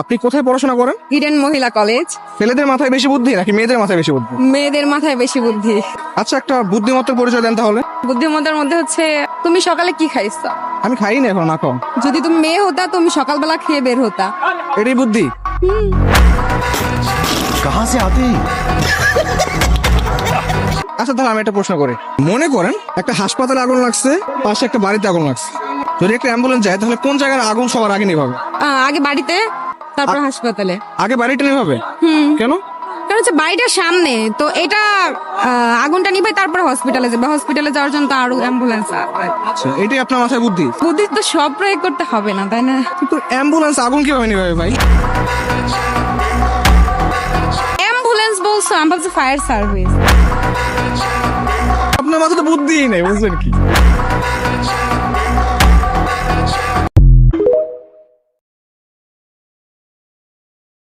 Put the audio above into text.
আপনি কোথায় পড়াশোনা করেন? ইডেন মহিলা কলেজ। ছেলেদের মাথায় বেশি বুদ্ধি নাকি মেয়েদের মাথায় বেশি বুদ্ধি? মেয়েদের মাথায় বেশি বুদ্ধি। আচ্ছা, একটা বুদ্ধিমত্তার পরিচয় দেন তাহলে। বুদ্ধিমত্তার মধ্যে হচ্ছে তুমি সকালে কি খাইছো? আমি খাই না এখন, না খাও। যদি তুমি মেয়ে হতা তুমি সকালবেলা খেয়ে বের হতা। এটাই বুদ্ধি? कहाँ से आते हैं? আচ্ছা, তাহলে আমি একটা প্রশ্ন করি। মনে করেন একটা হাসপাতালে আগুন লাগছে, পাশে একটা বাড়িতে আগুন লাগছে। যদি একটা অ্যাম্বুলেন্স যায় তাহলে কোন জায়গার আগুন সবার আগে নেভাবে? আগে বাড়িতে, তারপর হাসপাতালে। আগে বাড়িটা নেভাবে? কেন? কারণ হচ্ছে বাড়িটার সামনে তো, এটা আগুনটা নিবে তারপর হসপিটালে যাবে। হসপিটালে যাওয়ার জন্য তো আরো অ্যাম্বুলেন্স। আচ্ছা, এটাই আপনার মাথায় বুদ্ধি? বুদ্ধি তো সব প্রয়োগ করতে হবে না, তাই না? কিন্তু অ্যাম্বুলেন্স আগুন কিভাবে নেভাবে ভাই? অ্যাম্বুলেন্স বলছো, আমি ভাবছি ফায়ার সার্ভিস। আপনার মাথায় তো বুদ্ধিই নেই, বুঝলেন কি?